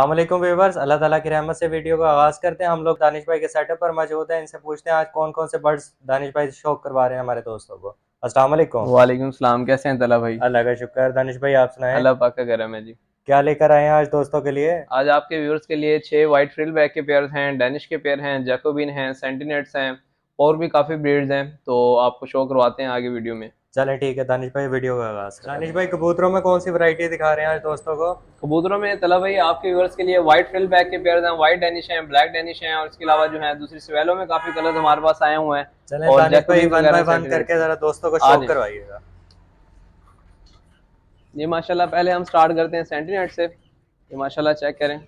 अस्सलाम वालेकुम व्यूअर्स, अल्लाह ताला की रहमत से वीडियो को आगाज़ करते हैं। हम लोग दानिश भाई के सेटअप पर मौजूद हैं। इनसे पूछते हैं आज कौन-कौन से बर्ड्स दानिश भाई शौक करवा रहे हैं हमारे दोस्तों को। अस्सलाम वालेकुम। वालेकुम सलाम। कैसे हैं तला भाई? अल्लाह का शुक्र। दानिश भाई आप सुनाएं, अल्लाह पाक का करम है जी। क्या लेकर आए हैं आज दोस्तों के लिए? आज आपके व्यूअर्स के लिए 6 वाइट फ्रिल बैक के पेयर हैं, डेनिश के पेयर हैं, जैकोबिन हैं, सेंटिनेट्स हैं और भी काफ़ी ब्रीड्स हैं। तो आपको शो करवाते हैं आगे वीडियो में। चलें ठीक है, दानिश भाई वीडियो का आगाज़ करें। दानिश चलें। भाई कबूतरों में कौन सी वैरायटी दिखा रहे हैं आज दोस्तों को? कबूतरों में तला भाई आपके व्यूअर्स के लिए वाइट फ्रिल बैक के पेयर हैं, वाइट डेनिश हैं, ब्लैक डेनिश हैं और इसके अलावा जो है दूसरी स्वेलो में काफ़ी कलर्स हमारे पास आए हुए हैं चलें और दानिश भाई जैकोबिन वन वगैरह बाय वन सेंटिनेट्स करके हैं। ज़रा दोस्तों को आ शौक जाएं। करवाइएगा। ये माशाल्लाह पहले हम स्टार्ट करते हैं सेंटिनेट से। ये माशाल्लाह चेक करें,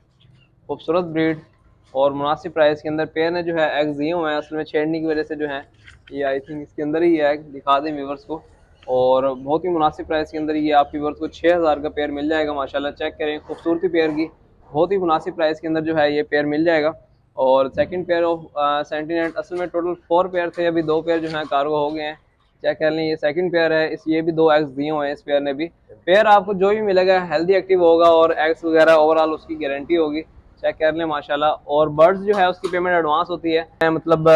खूबसूरत ब्रीड और मुनासिब प्राइस के अंदर पेयर ने जो है एग्स दिए हुए हैं। असल में छेड़ने की वजह से जो है ये आई थिंक इसके अंदर ही एग दिखा दें व्यूवर्स को। और बहुत ही मुनासिब प्राइस के अंदर ये आपके व्यूवर्स को 6000 का पेयर मिल जाएगा। माशाल्लाह चेक करें खूबसूरती पेयर की, बहुत ही मुनासिब प्राइस के अंदर जो है ये पेयर मिल जाएगा। और सेकंड पेयर ऑफ सेंटिनेट, असल में टोटल 4 पेयर थे, अभी 2 पेयर जो है कार्गो हो गए हैं। चेक कर लें, ये सेकंड पेयर है, इस ये भी 2 एग्स दिए हुए हैं इस पेयर ने भी। पेयर आपको जो भी मिलेगा हेल्दी एक्टिव होगा और एग्स वगैरह ओवरऑल उसकी गारंटी होगी। चेक कर लें माशाल्लाह। और बर्ड्स जो है उसकी पेमेंट एडवांस होती है, मतलब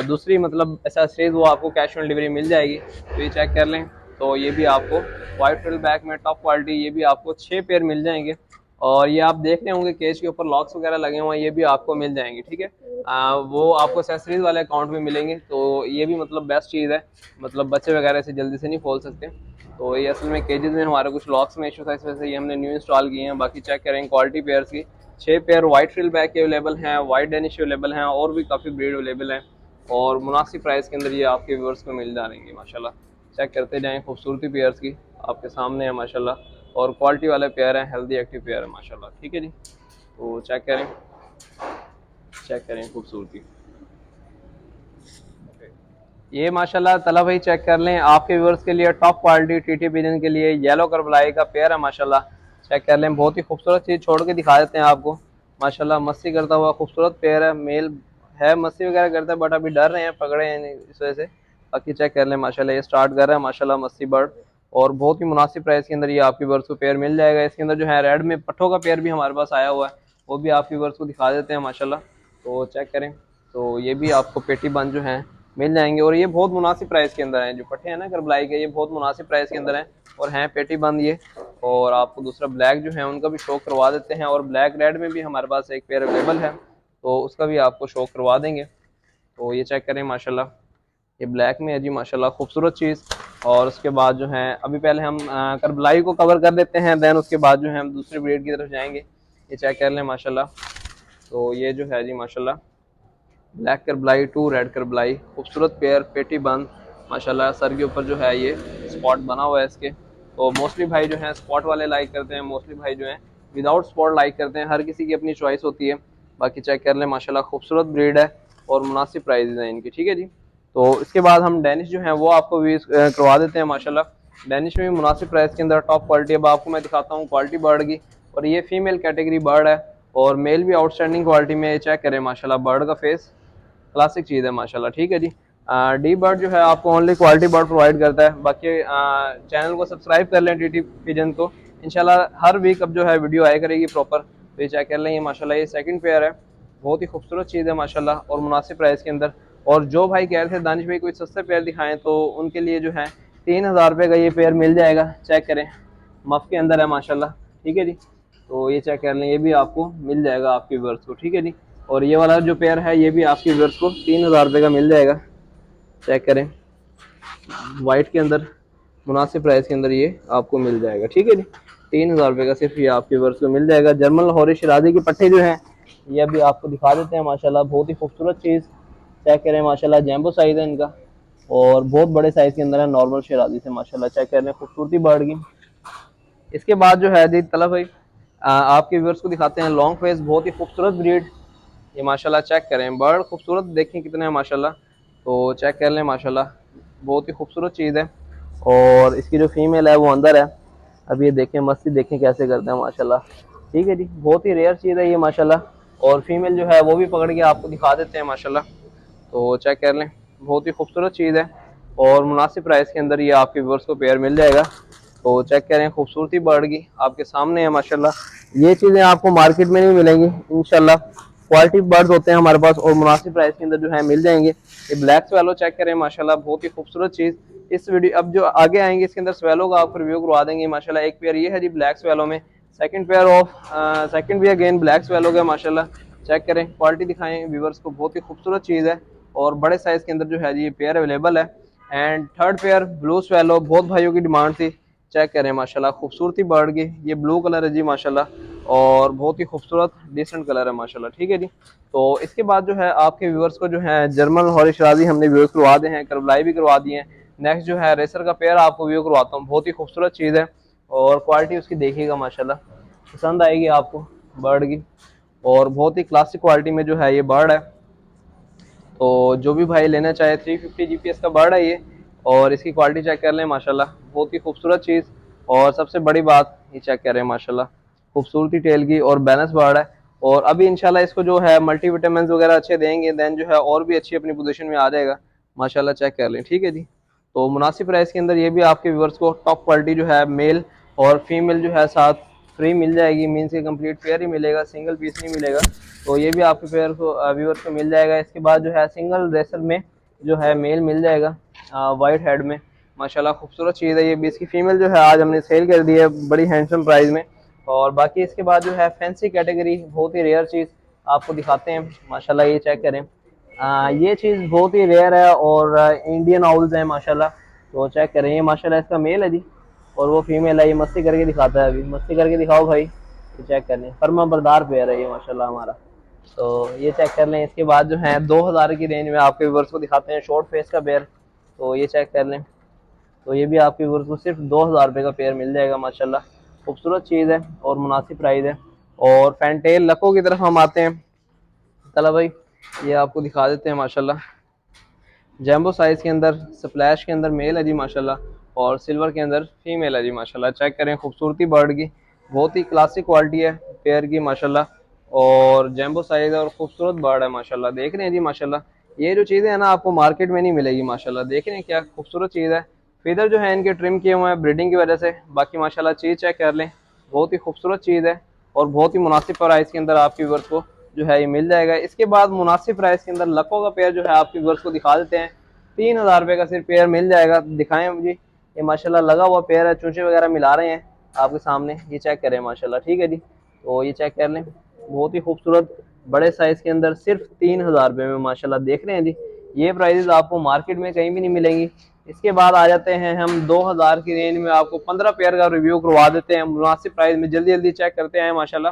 दूसरी मतलब एसेसरीज वो आपको कैश ऑन डिलीवरी मिल जाएगी। तो ये चेक कर लें। तो ये भी आपको वाइट फ्रिल बैक में टॉप क्वालिटी, ये भी आपको 6 पेयर मिल जाएंगे। और ये आप देख रहे होंगे केज के ऊपर लॉक्स वगैरह लगे हुए हैं, ये भी आपको मिल जाएंगे। ठीक है, वो आपको एसेसरीज वाले अकाउंट में मिलेंगे। तो ये भी मतलब बेस्ट चीज़ है, मतलब बच्चे वगैरह से जल्दी से नहीं खोल सकते। तो ये असल में केजेस में हमारे कुछ लॉक्स में इशू था, इस वजह से ये हमने न्यू इंस्टॉल किए हैं। बाकी चेक करें क्वालिटी पेयर्स की 6 पेयर वाइट फ्रिल बैक के अवेलेबल हैं, वाइट डेनिश अवेलेबल हैं और भी काफ़ी ब्रीड अवेलेबल हैं। और मुनासिब प्राइस के अंदर ये आपके व्यूअर्स को मिल जाएंगे माशाल्लाह। चेक करते जाएँ खूबसूरती पेयर्स की, आपके सामने है माशाल्लाह। और क्वालिटी वाले पेयर हैं, हेल्दी एक्टिव पेयर है माशाल्लाह। ठीक है जी, तो चेक करें खूबसूरती। ये माशाल्लाह तला भाई चेक कर लें, आपके व्यूअर्स के लिए टॉप क्वालिटी टीटी पिजन के लिए येलो करबलाई का पेयर है माशाल्लाह। चेक कर लें, बहुत ही खूबसूरत चीज़ छोड़ के दिखा देते हैं आपको। माशाल्लाह मस्ती करता हुआ खूबसूरत पेयर है, मेल है, मस्ती वगैरह करता है बट अभी डर रहे हैं, पकड़े हैं इस वजह से। बाकी चेक कर लें माशाल्लाह, ये स्टार्ट कर रहा है माशाल्लाह मस्ती बर्ड। और बहुत ही मुनासिब प्राइस के अंदर ये आपके व्यूअर्स को पेयर मिल जाएगा। इसके अंदर जो है रेड में पट्ठों का पेयर भी हमारे पास आया हुआ है, वो भी आपके व्यूअर्स को दिखा देते हैं माशाल्लाह। तो चेक करें, तो ये भी आपको पेटी बंद जो है मिल जाएंगे। और ये बहुत मुनासिब प्राइस के अंदर हैं, जो पट्टे हैं ना करबलाई के, ये बहुत मुनासिब प्राइस के अंदर हैं और हैं पेटी बंद ये। और आपको दूसरा ब्लैक जो है उनका भी शो करवा देते हैं। और ब्लैक रेड में भी हमारे पास एक पेयर अवेलेबल है, तो उसका भी आपको शो करवा देंगे। तो ये चेक करें माशाल्लाह, ये ब्लैक में है जी माशाल्लाह खूबसूरत चीज़। और उसके बाद जो है अभी पहले हम करबलाई को कवर कर देते हैं, देन उसके बाद जो है हम दूसरे ब्रीड की तरफ जाएंगे। ये चेक कर लें माशाल्लाह। तो ये जो है जी माशाल्लाह black Karbalai to red Karbalai, खूबसूरत पेयर पेटी बंद माशाल्लाह। सर के ऊपर जो है ये स्पॉट बना हुआ है इसके। तो मोस्टली भाई जो है स्पॉट वाले लाइक करते हैं, मोस्टली भाई जो है विदाउट स्पॉट लाइक करते हैं, हर किसी की अपनी चॉइस होती है। बाकी चेक कर लें माशाल्लाह, खूबसूरत ब्रीड है और मुनासिब प्राइस हैं इनकी। ठीक है जी, तो इसके बाद हम डेनिश जो है वो आपको भी करवा देते हैं माशाल्लाह। डेनिश में भी मुनासिब प्राइस के अंदर टॉप क्वालिटी। अब आपको मैं दिखाता हूँ क्वालिटी बर्ड की। और ये फीमेल कैटेगरी बर्ड है और मेल भी आउटस्टैंडिंग क्वालिटी में। चेक करें माशाल्लाह, बर्ड का फेस क्लासिक चीज़ है माशाल्लाह। ठीक है जी, डी बर्ड जो है आपको ओनली क्वालिटी बर्ड प्रोवाइड करता है। बाकी चैनल को सब्सक्राइब कर लें टीटी पिजन को, इंशाल्लाह हर वीक अब जो है वीडियो आया करेगी प्रॉपर। तो ये चेक कर लें, ये माशाल्लाह ये सेकंड पेयर है, बहुत ही खूबसूरत चीज़ है माशाल्लाह और मुनासिब प्राइस के अंदर। और जो भाई कह रहे थे दानिश भाई कोई सस्ते पेयर दिखाएं, तो उनके लिए जो है 3000 रुपये का ये पेयर मिल जाएगा। चेक करें, मफ के अंदर है माशाल्लाह। ठीक है जी, तो ये चेक कर लें, ये भी आपको मिल जाएगा आपके व्यूअर्स को। ठीक है जी, और ये वाला जो पेयर है ये भी आपके व्यूअर्स को 3000 रुपये का मिल जाएगा। चेक करें, वाइट के अंदर मुनासिब प्राइस के अंदर ये आपको मिल जाएगा। ठीक है जी, 3000 रुपये का सिर्फ ये आपके व्यूअर्स को मिल जाएगा। जर्मन लाहौरी शराजी के पट्टे जो हैं ये अभी आपको दिखा देते हैं माशाल्लाह, बहुत ही खूबसूरत चीज़। चेक करें माशाल्लाह, जैम्बो साइज़ है इनका और बहुत बड़े साइज़ के अंदर है, नॉर्मल शराजी से माशाल्लाह। चेक कर रहे हैं खूबसूरती बर्ड की। इसके बाद जो है जी तलब भाई आपके व्यूअर्स को दिखाते हैं लॉन्ग फेस, बहुत ही खूबसूरत ब्रीड। ये माशाल्लाह चेक करें, बर्ड खूबसूरत देखें कितने हैं माशाल्लाह। तो चेक कर लें माशाल्लाह, बहुत ही खूबसूरत चीज़ है। और इसकी जो फीमेल है वो अंदर है, अब ये देखें मस्ती देखें कैसे करते हैं माशाल्लाह। ठीक है जी, बहुत ही रेयर चीज़ है ये माशाल्लाह। और फीमेल जो है वो भी पकड़ के आपको दिखा देते हैं माशाल्लाह। तो चेक कर लें, बहुत ही खूबसूरत चीज़ है और मुनासिब प्राइस के अंदर ये आपके व्यूअर्स को पेयर मिल जाएगा। तो चेक करें खूबसूरती बर्ड की आपके सामने है माशाल्लाह। ये चीज़ें आपको मार्केट में नहीं मिलेंगी इंशाल्लाह। क्वालिटी बर्ड्स होते हैं हमारे पास और मुनासिब प्राइस के अंदर जो है मिल जाएंगे। ये ब्लैक स्वेलो चेक करें माशाल्लाह, बहुत ही खूबसूरत चीज़। इस वीडियो अब जो आगे आएंगे इसके अंदर स्वेलो का आपको रिव्यू करवा देंगे माशाल्लाह। एक पेयर ये है जी ब्लैक स्वेलो में, सेकंड भी अगेन ब्लैक स्वेलो का माशाल्लाह। चेक करें क्वालिटी दिखाएं व्यूवर्स को, बहुत ही खूबसूरत चीज़ है और बड़े साइज़ के अंदर जो है जी ये पेयर अवेलेबल है। And third pair blue swallow, बहुत भाइयों की डिमांड थी। चेक करें माशाल्लाह खूबसूरती बर्ड की, ये ब्लू कलर है जी माशाल्लाह और बहुत ही खूबसूरत डिसेंट कलर है माशाल्लाह। ठीक है जी। तो इसके बाद जो है आपके व्यूवर्स को जो है जर्मन हॉरिश राजी हमने व्यूअर्स करवा दे हैं, करवलाई भी करवा दिए हैं। नेक्स्ट जो है रेसर का पेयर आपको व्यू करवाता हूँ, बहुत ही खूबसूरत चीज़ है और क्वालिटी उसकी देखिएगा माशाल्लाह, पसंद आएगी आपको बर्ड की। और बहुत ही क्लासिक क्वालिटी में जो है ये बर्ड है। तो जो भी भाई लेना चाहे 350 जीपीएस का बर्ड है ये, और इसकी क्वालिटी चेक कर लें माशाल्लाह, बहुत ही खूबसूरत चीज़। और सबसे बड़ी बात ये चेक कर रहे हैं माशाल्लाह, खूबसूरती टेल की और बैलेंस बर्ड है। और अभी इंशाल्लाह इसको जो है मल्टी विटामिन वगैरह अच्छे देंगे, देन जो है और भी अच्छी अपनी पोजीशन में आ जाएगा माशाल्लाह। चेक कर लें। ठीक है जी। तो मुनासिब प्राइस के अंदर ये भी आपके व्यूअर्स को टॉप क्वालिटी जो है मेल और फीमेल जो है साथ फ्री मिल जाएगी, मीन्स के कंप्लीट पेयर ही मिलेगा, सिंगल पीस नहीं मिलेगा। तो ये भी आपके पेयर को व्यूअर्स को मिल जाएगा। इसके बाद जो है सिंगल रेसर में जो है मेल मिल जाएगा वाइट हेड में माशाल्लाह, खूबसूरत चीज़ है ये भी। इसकी फीमेल जो है आज हमने सेल कर दी है बड़ी हैंडसम प्राइस में। और बाकी इसके बाद जो है फैंसी कैटेगरी, बहुत ही रेयर चीज़ आपको दिखाते हैं माशाल्लाह। ये चेक करें, ये चीज़ बहुत ही रेयर है और इंडियन आउल्स है माशाल्लाह। तो चेक करें, ये माशाल्लाह इसका मेल है जी और वो फीमेल है। ये मस्ती करके दिखाता है, अभी मस्ती करके दिखाओ भाई। ये चेक कर लें, फर्मा बरदार पेयर है ये माशाल्लाह हमारा। तो ये चेक कर लें। इसके बाद जो है 2000 की रेंज में आपके व्यूअर्स को दिखाते हैं शॉर्ट फेस का पेयर। तो ये चेक कर लें, तो ये भी आपके व्यूअर्स को सिर्फ 2000 रुपये का पेयर मिल जाएगा माशाल्लाह। खूबसूरत चीज़ है और मुनासिब प्राइस है। और फैंटेल लको की तरफ हम आते हैं। चलो भाई ये आपको दिखा देते हैं माशाल्लाह। जैम्बो साइज़ के अंदर स्प्लैश के अंदर मेल है जी माशाल्लाह और सिल्वर के अंदर फीमेल है जी माशाल्लाह। चेक करें खूबसूरती बर्ड की, बहुत ही क्लासिक क्वालिटी है पेयर की माशाल्लाह। और जैम्बो साइज़ है और खूबसूरत बर्ड है माशाल्लाह। देख रहे हैं जी माशाल्लाह, ये जो चीज़ें हैं ना आपको मार्केट में नहीं मिलेगी माशाल्लाह। देख रहे हैं क्या खूबसूरत चीज़ है। फिदर जो है इनके ट्रिम किए हुए हैं ब्रीडिंग की वजह से। बाकी माशाल्लाह चीज़ चेक कर लें, बहुत ही खूबसूरत चीज़ है और बहुत ही मुनासिब प्राइस के अंदर आपके व्यूअर्स को जो है ये मिल जाएगा। इसके बाद मुनासिब प्राइस के अंदर लको का पेयर जो है आपके व्यूअर्स को दिखा देते हैं। 3000 रुपये का सिर्फ पेयर मिल जाएगा। दिखाएं मुझे, ये माशाल्लाह लगा हुआ पेयर है, चूचे वगैरह मिला रहे हैं आपके सामने। ये चेक करें माशाल्लाह। ठीक है जी। तो ये चेक कर लें, बहुत ही खूबसूरत बड़े साइज़ के अंदर सिर्फ 3000 रुपये में माशाल्लाह। देख रहे हैं जी, ये प्राइजेज आपको मार्केट में कहीं भी नहीं मिलेंगी। इसके बाद आ जाते हैं हम 2000 की रेंज में, आपको 15 पेयर का रिव्यू करवा देते हैं मुनासिब प्राइस में। जल्दी जल्दी चेक करते हैं माशाल्लाह।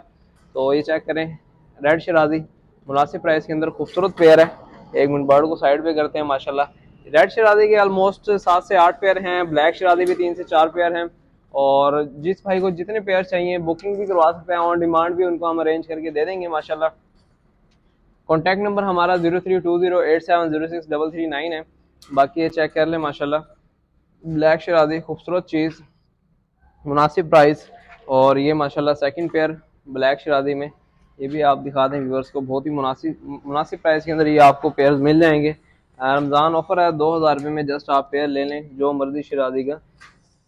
तो ये चेक करें, रेड शराजी मुनासिब प्राइस के अंदर खूबसूरत पेयर है। एक मिनट बर्ड को साइड पे करते हैं माशाल्लाह। रेड शराजी के ऑलमोस्ट 7 से 8 पेयर हैं, ब्लैक शराजी भी 3 से 4 पेयर हैं। और जिस भाई को जितने पेयर चाहिए बुकिंग भी करवा सकते हैं, ऑन डिमांड भी उनको हम अरेंज करके दे देंगे माशाल्लाह। कॉन्टैक्ट नंबर हमारा 0320870633 है। बाकी ये चेक कर लें माशाल्लाह, ब्लैक शराजी खूबसूरत चीज़, मुनासिब प्राइस। और ये माशाल्लाह सेकंड पेयर ब्लैक शराजी में, ये भी आप दिखा दें व्यूअर्स को, बहुत ही मुनासिब प्राइस के अंदर ये आपको पेयर मिल जाएंगे। रमज़ान ऑफर है, 2000 रुपये में जस्ट आप पेयर ले लें जो मर्जी शराजी का,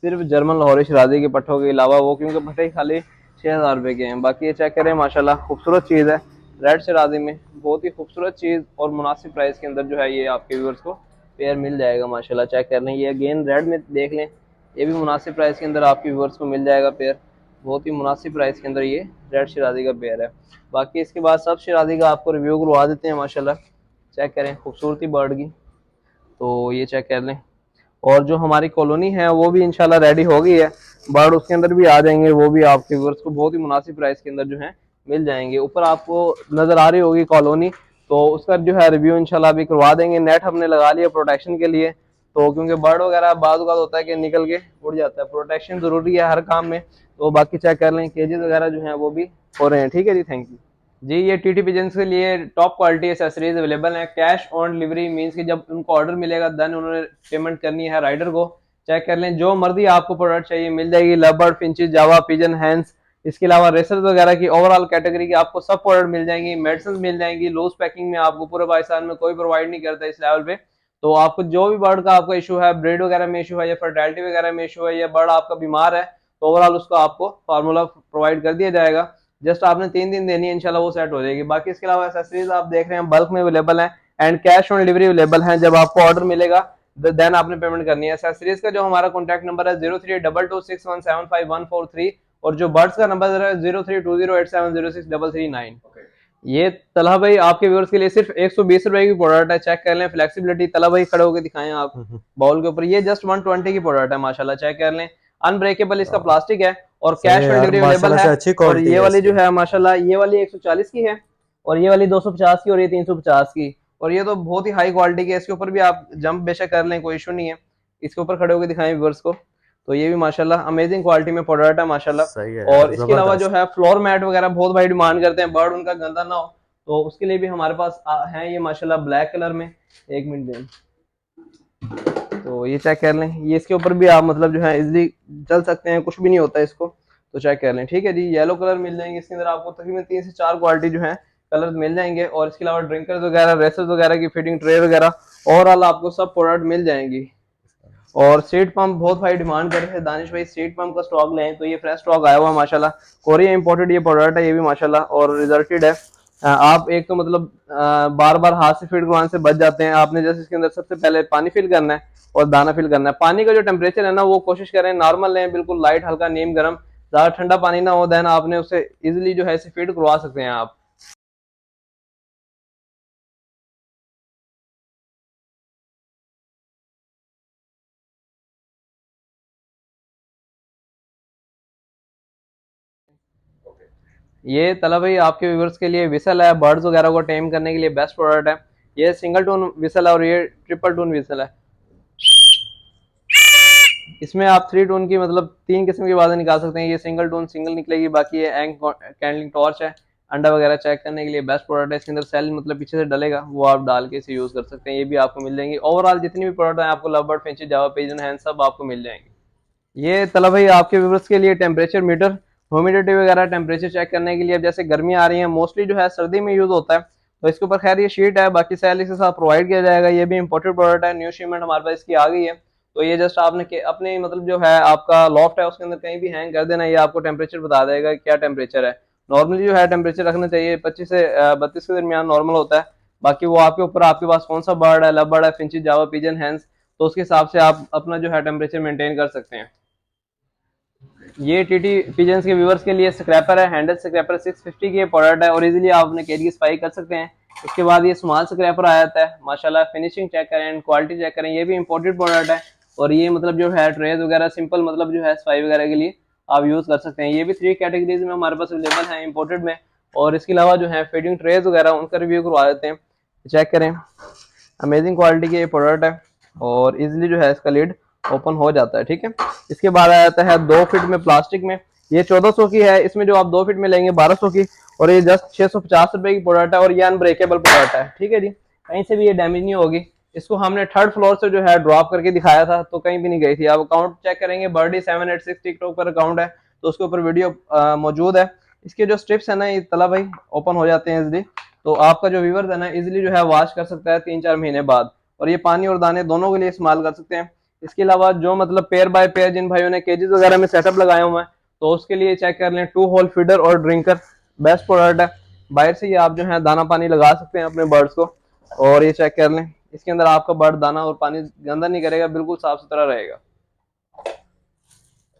सिर्फ जर्मन लाहौरी शराजी के पट्टों के अलावा, वो क्योंकि पट्टे खाली 6000 रुपये के हैं। बाकी ये चेक करें माशाल्लाह, खूबसूरत चीज़ है रेड शराजी में, बहुत ही खूबसूरत चीज़ और मुनासिब प्राइस के अंदर जो है ये आपके व्यूअर्स को पेयर मिल जाएगा माशाल्लाह। चेक कर लें, ये अगेन रेड में देख लें, ये भी मुनासिब प्राइस के अंदर आपके व्यूअर्स को मिल जाएगा पेयर। बहुत ही मुनासिब प्राइस के अंदर ये रेड शराजी का पेयर है। बाकी इसके बाद सब शराजी का आपको रिव्यू करवा देते हैं माशाल्लाह। चेक करें खूबसूरती बर्ड की, तो ये चेक कर लें। और जो हमारी कॉलोनी है वो भी इंशाल्लाह रेडी हो गई है, बर्ड उसके अंदर भी आ जाएंगे, वो भी आपके व्यूअर्स को बहुत ही मुनासिब प्राइस के अंदर जो है मिल जाएंगे। ऊपर आपको नज़र आ रही होगी कॉलोनी, तो उसका जो है रिव्यू इंशाल्लाह भी करवा देंगे। नेट हमने लगा लिया प्रोटेक्शन के लिए, तो क्योंकि बर्ड वगैरह बाद होता है कि निकल के उड़ जाता है, प्रोटेक्शन ज़रूरी है हर काम में। तो बाकी चेक कर लें, केजेस वगैरह जो हैं वो भी हो रहे हैं। ठीक है जी, थैंक यू जी। ये टीटी पिजन्स के लिए टॉप क्वालिटी एसेसरीज अवेलेबल है। कैश ऑन डिलीवरी मींस कि जब उनको ऑर्डर मिलेगा देन उन्होंने पेमेंट करनी है राइडर को। चेक कर लें, जो मर्जी आपको प्रोडक्ट चाहिए मिल जाएगी। लवबर्ड, फिंचेस, जावा, पिजन, हैंस, इसके अलावा रेसर्स वगैरह की ओवरऑल कैटेगरी की आपको सब प्रोडक्ट मिल जाएंगी। मेडिसिन मिल जाएंगी लूज पैकिंग में, आपको पूरे पाकिस्तान में कोई प्रोवाइड नहीं करता इस लेवल पे। तो आपको जो भी बर्ड का आपका इशू है, ब्रीड वगैरह में इशू है या फर्टिलिटी वगैरह में इशू है या बर्ड आपका बीमार है, तो ओवरऑल उसको आपको फार्मूला प्रोवाइड कर दिया जाएगा। जस्ट आपने 3 दिन देनी है, इंशाल्लाह वो सेट हो जाएगी। बाकी इसके अलावा एक्सेसरीज आप देख रहे हैं बल्क में अवेलेबल है and cash on delivery available है। जब आपको ऑर्डर मिलेगा देन आपने पेमेंट करनी है। एक्सेसरीज का जो हमारा कॉन्टैक्ट नंबर है 032261754143 और जो बर्ड्स का नंबर है 0320870639। ये तलहा भाई आपके व्यूअर्स के लिए सिर्फ 120 रुपए की प्रोडक्ट है, चेक कर लें। फ्लेक्सिबिलिटी तलहा भाई खड़े होकर दिखाएं आप बाउल के ऊपर, ये जस्ट 120 की प्रोडक्ट है माशाल्लाह, चेक कर लें। अनब्रेकेबल इसका प्लास्टिक है और सही कैश है ऑन यार, डिलीवरी अवेलेबल माशाल्लाह से है। अच्छी और क्वालिटी ये है वाली जो इसकी। है माशाल्लाह, ये वाली 140 की है और ये वाली 250 की और ये 350 की। और ये तो बहुत ही हाई क्वालिटी की है, इसके ऊपर भी आप जंप बेशक कर लें, कोई इशू नहीं है। इसके ऊपर खड़े होकर दिखाएं व्यूअर्स को, तो ये भी माशाल्लाह अमेजिंग क्वालिटी में प्रोडक्ट है माशाल्लाह। सही है यार, और इसके अलावा जो जबरदस्त। है फ्लोर मैट वगैरह बहुत भाई डिमांड करते हैं, बर्ड उनका गंदा ना हो, तो उसके लिए भी हमारे पास है ये माशाल्लाह ब्लैक कलर में। एक मिनट दें, तो ये चेक कर लें, ये इसके ऊपर भी आप मतलब जो है इजिली चल सकते हैं, कुछ भी नहीं होता इसको, तो चेक कर लें। ठीक है जी, येलो कलर मिल जाएंगे इसके अंदर आपको तकरीबन 3 से 4 क्वालिटी जो है कलर मिल जाएंगे। और इसके अलावा ड्रिंकर्स वगैरह, रेसर्स वगैरह की फिटिंग ट्रे वगैरह ओवरऑल आपको सब प्रोडक्ट मिल जाएंगी। और सीट पंप बहुत भाई डिमांड कर रहे हैं, दानिश भाई सीट पंप का स्टॉक लें, तो ये फ्रेश स्टॉक आया हुआ माशाल्लाह, कोरिया इंपोर्टेड ये प्रोडक्ट है ये भी माशाल्लाह और रिजल्टेड है। आप एक तो मतलब बार बार हाथ से फीड करवाने से बच जाते हैं। आपने जैसे इसके अंदर सबसे पहले पानी फिल करना है और दाना फिल करना है। पानी का जो टेम्परेचर है ना वो कोशिश करें नॉर्मल लें, बिल्कुल लाइट हल्का नीम गर्म, ज्यादा ठंडा पानी ना हो, देन आपने उसे इजिली जो है इसे फीड करवा सकते हैं आप। ये तला भाई आपके व्यूवर्स के लिए विसल है, बर्ड्स वगैरह को टेम करने के लिए बेस्ट प्रोडक्ट है। ये सिंगल टोन विसल है और ये ट्रिपल टोन विसल है। इसमें आप 3 टोन की मतलब 3 किस्म की आवाजें निकाल सकते हैं। ये सिंगल टोन सिंगल निकलेगी, बाकी ये एंग कैंडलिंग टॉर्च है, अंडा वगैरह चेक करने के लिए बेस्ट प्रोडक्ट है। इसके अंदर सेल मतलब पीछे से डलेगा, वो आप डाल के इसे यूज कर सकते हैं, ये भी आपको मिल जाएंगी। ओवरऑल जितनी भी प्रोडक्ट है आपको लव बर्ड, फिंची, जावा पिजन, हैंड सब आपको मिल जाएंगे। ये तलब भाई आपके व्यूवर्स के लिए टेम्परेचर मीटर, ह्यूमिडिटी वगैरह टेम्परेचर चेक करने के लिए। अब जैसे गर्मियाँ आ रही हैं, मोस्टली जो है सर्दी में यूज होता है, तो इसके ऊपर खैर ये शीट है, बाकी सेल इसके साथ प्रोवाइड किया जाएगा। ये भी इंपोर्टेड प्रोडक्ट है, न्यू शिपमेंट हमारे पास इसकी आ गई है। तो ये जस्ट आपने अपने मतलब जो है आपका लॉफ्ट है उसके अंदर कहीं भी हैंग कर देना, ये आपको टेम्परेचर बता देगा क्या टेम्परेचर है। नॉर्मली जो है टेम्परेचर रखना चाहिए 25 से 32 के दरमियान नॉर्मल होता है। बाकी वो आपके ऊपर, आपके पास कौन सा बर्ड है, लव बर्ड है, फिंची, जावा पिजन, हैंस, तो उसके हिसाब से आप अपना जो है टेम्परेचर मेंटेन कर सकते हैं। ये टीटी पिजन्स के व्यूवर्स के लिए स्क्रैपर है, हैंडल स्क्रैपर 650 की प्रोडक्ट है और इजीली आप अपने केज की सफाई कर सकते हैं। इसके बाद ये स्मॉल स्क्रैपर आ जाता है माशाल्लाह, फिनिशिंग चेक करें एंड क्वालिटी चेक करें, ये भी इंपोर्टेड प्रोडक्ट है। और ये मतलब जो है ट्रेज वगैरह सिंपल मतलब जो है सफाई वगैरह के लिए आप यूज कर सकते हैं। ये भी 3 कैटेगरीज में हमारे पास अवेलेबल है इंपोर्टेड में। और इसके अलावा जो है फीडिंग ट्रेज वगैरह उनका रिव्यू करवा देते हैं, चेक करें। अमेजिंग क्वालिटी के ये प्रोडक्ट है और इजिली जो है इसका लिड ओपन हो जाता है। ठीक है, इसके बाद आ जाता है 2 फीट में प्लास्टिक में, ये 1400 की है। इसमें जो आप 2 फीट में लेंगे 1200 की, और ये जस्ट 650 रुपए की प्रोडक्ट है और ये अनब्रेकेबल प्रोडक्ट है। ठीक है जी, कहीं से भी ये डैमेज नहीं होगी। इसको हमने 3rd फ्लोर से जो है ड्रॉप करके दिखाया था, तो कहीं भी नहीं गई थी। आप अकाउंट चेक करेंगे, बर्डी 786 टिकटॉक पर अकाउंट है, तो उसके ऊपर वीडियो मौजूद है। इसके जो स्ट्रिप्स है ना, ये तला भाई ओपन हो जाते हैं इजिली, तो आपका जो व्यूवर है ना इजिली जो है वॉश कर सकता है 3-4 महीने बाद, और ये पानी और दाने दोनों के लिए इस्तेमाल कर सकते हैं। इसके अलावा जो मतलब पेयर बाय पेयर जिन भाइयों ने केजेस वगैरह में सेटअप लगाए हुए हैं, तो उसके लिए चेक कर लें 2 होल फीडर और ड्रिंकर बेस्ट प्रोडक्ट है। बाहर से ये आप जो है दाना पानी लगा सकते हैं अपने बर्ड्स को, और ये चेक कर लें इसके अंदर आपका बर्ड दाना और पानी गंदा नहीं करेगा, बिल्कुल साफ सुथरा रहेगा।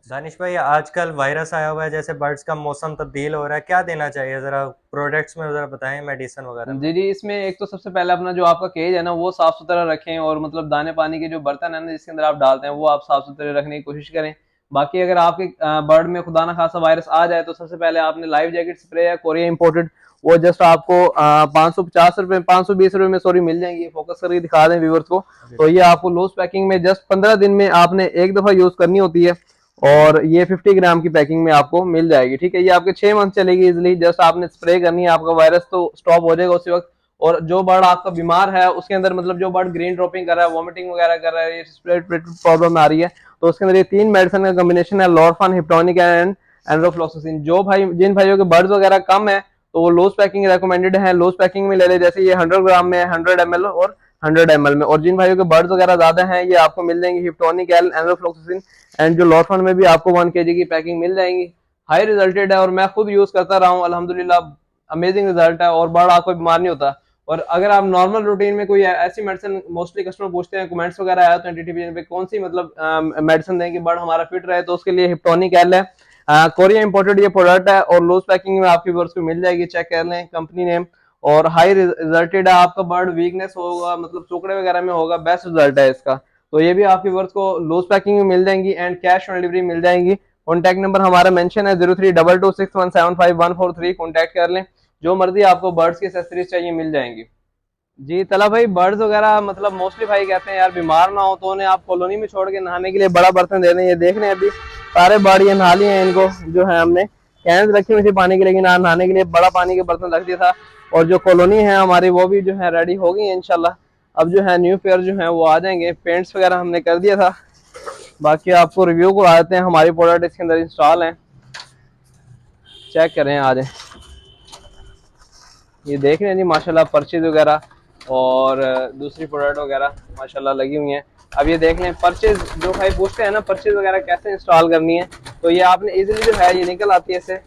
दानिश भाई आजकल वायरस आया हुआ है, जैसे बर्ड्स का मौसम तब्दील हो रहा है, क्या देना चाहिए, जरा प्रोडक्ट्स में जरा बताएं, मेडिसिन वगैरह में। जी जी, इसमें एक तो सबसे पहले अपना जो आपका केज है ना वो साफ सुथरा रखें, और मतलब दाने पानी के जो बर्तन है ना जिसके अंदर आप डालते हैं वो आप साफ सुथरे रखने की कोशिश करें। बाकी अगर आपके बर्ड में खुदा ना खासा वायरस आ जाए, तो सबसे पहले आपने लाइव जैकेट स्प्रे है कोरिया इंपोर्टेड, वो जस्ट आपको 550 रुपए 520 रुपए में सॉरी मिल जाएंगी। फोकस करके दिखा दें व्यूवर्स को, तो ये आपको लूज पैकिंग में जस्ट 15 दिन में आपने एक दफा यूज करनी होती है, और ये 50 ग्राम की पैकिंग में आपको मिल जाएगी। ठीक है, ये आपके 6 मंथ चलेगी इजिली, जस्ट आपने स्प्रे करनी है, आपका वायरस तो स्टॉप हो जाएगा उसी वक्त। और जो बर्ड आपका बीमार है उसके अंदर मतलब जो बर्ड ग्रीन ड्रॉपिंग कर रहा है, वॉमिटिंग वगैरह कर रहा है, रेस्पिरेटरी प्रॉब्लम आ रही है, तो उसके अंदर ये 3 मेडिसिन का कॉम्बिनेशन है, लॉरफान, हिप्टोनिक एंड एंड्रोफ्लोक्सासिन। जो भाई जिन भाइयों के बर्ड्स वगैरह कम है, तो वो लूज पैकिंग रेकमेंडेड है, लूज पैकिंग में ले ले। जैसे ये 100 ग्राम में 100 ml और 100 ml में। और जिन भाइयों के बर्ड्स वगैरह ज्यादा हैं ये आपको मिल जाएंगी हिप्टोनिक एल, एनरोफ्लोक्सासिन एंड जो लॉटवन में भी आपको 1 kg की पैकिंग मिल जाएंगी। हाई रिजल्टेड है और मैं खुद यूज करता रहा हूँ, अल्हम्दुलिल्लाह अमेजिंग रिजल्ट है और बर्ड आपको बीमार नहीं होता। और अगर आप नॉर्मल रूटीन में कोई ऐसी मेडिसिन, मोस्टली कस्टमर पूछते हैं, कमेंट्स वगैरह आए होते हैं टीटी पे कौन सी मतलब मेडिसिन दें कि बर्ड हमारा फिट रहे, तो उसके लिए हिप्टोनिक एल है, कोरिया इंपोर्टेड ये प्रोडक्ट है और लूज पैकिंग में आपकी व्यूअर्स को मिल जाएगी, चेक कर लें कंपनी नेम। और हाई रिजल्टेड है, आपका बर्ड वीकनेस होगा मतलब टुकड़े वगैरह में होगा, बेस्ट रिजल्ट है इसका। तो ये भी आपके व्यूअर्स को लूज पैकिंग में मिल जाएंगी एंड कैश ऑन डिलीवरी मिल जाएंगी। कॉन्टैक्ट नंबर हमारा मेंशन है 032261754143, कॉन्टैक्ट कर लें। जो मर्जी आपको बर्ड्स की एक्सेसरीज चाहिए मिल जाएंगी। जी तला भाई, बर्ड्स वगैरह मतलब मोस्टली भाई कहते हैं यार बीमार ना हो तो उन्हें आप कॉलोनी में छोड़ के नहाने के लिए बड़ा बर्तन दे दें। ये देख रहे हैं अभी सारे बर्ड ये नहा लिए हैं, इनको जो है हमने कैन रखी हुई थी पानी के, लेकिन नहाने के लिए बड़ा पानी के बर्तन रख दिया था। और जो कॉलोनी है हमारी वो भी जो है रेडी हो गई है इंशाल्लाह। अब जो है न्यू पेयर जो है वो आ जाएंगे, पेंट्स वगैरह हमने कर दिया था। बाकी आपको रिव्यू को आ जाते हैं, हमारी प्रोडक्ट इसके अंदर इंस्टॉल है, चेक करें आ जाए। ये देख रहे हैं जी माशाल्लाह परचेज वगैरह और दूसरी प्रोडक्ट वगैरह माशाल्लाह लगी हुई हैं। अब ये देख लें परचेज, जो भाई पूछते हैं ना परचेज वगैरह कैसे इंस्टॉल करनी है, तो ये आपने इजीली जो है ये निकल आती है इससे,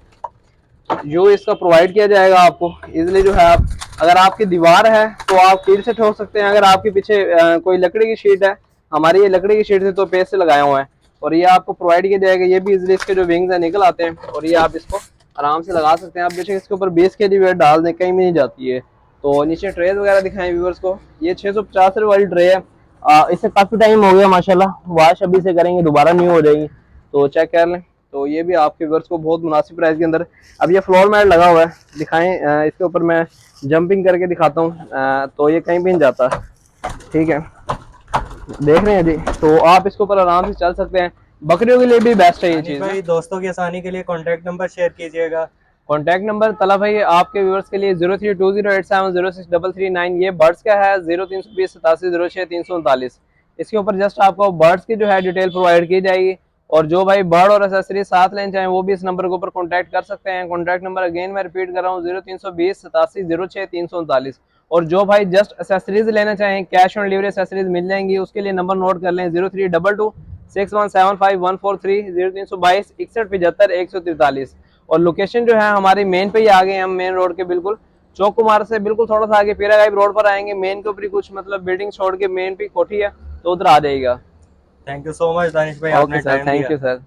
जो इसका प्रोवाइड किया जाएगा आपको इजीली जो है। आप अगर आपकी दीवार है तो आप कील से ठोक सकते हैं, अगर आपके पीछे कोई लकड़ी की शीट है, हमारी ये लकड़ी की शीट से तो पेज से लगाया हुआ है और ये आपको प्रोवाइड किया जाएगा। ये भी इजीली इसके जो विंग्स है निकल आते हैं और ये आप इसको आराम से लगा सकते हैं। आप बेशक इसके ऊपर 20 kg वेट डाल दें, कहीं भी नहीं जाती है। तो नीचे ट्रेज वगैरह दिखाएं व्यूअर्स को, ये 650 रुपये वाली ट्रे है, इससे काफी टाइम हो गया माशाल्लाह, वॉश अभी से करेंगे दोबारा न्यू हो जाएगी, तो चेक कर लें। तो ये भी आपके व्यूअर्स को बहुत मुनासिब प्राइस के अंदर। अब ये फ्लोर मैट लगा हुआ है, दिखाएं इसके ऊपर मैं जंपिंग करके दिखाता हूँ, तो ये कहीं भी नहीं जाता, ठीक है देख रहे हैं जी। तो आप इसके ऊपर आराम से चल सकते हैं, बकरियों के लिए भी बेस्ट है ये चीज। भाई दोस्तों की आसानी के लिए कॉन्टैक्ट नंबर शेयर कीजिएगा। कॉन्टैक्ट नंबर तला भाई आपके व्यूअर्स के लिए 0320870639, ये बर्ड्स का है 0320870639। इसके ऊपर जस्ट आपको बर्ड्स की जो है डिटेल प्रोवाइड की जाएगी और जो भाई बर्ड और एसेसरीज साथ लेना चाहें वो भी इस नंबर के ऊपर कॉन्टैक्ट कर सकते हैं। कॉन्टैक्ट नंबर अगेन मैं रिपीट कर रहा हूँ 0320870639। और जो भाई जस्ट एसेसरीज लेना चाहें कैश ऑन डिलीवरी एसेसरीज मिल जाएंगी, उसके लिए नंबर नोट कर लें 032261754143, 032261754143। और लोकेशन जो है हमारी मेन पे ही आ गए, हम मेन रोड के बिल्कुल चौक कुमार से बिल्कुल थोड़ा सा आगे पीरा गाइब रोड पर आएंगे, मेन के ऊपर ही कुछ मतलब बिल्डिंग छोड़ के मेन पे कोठी है, तो उधर आ जाएगा। Thank you so much Danish भाई, okay sir, thank you sir.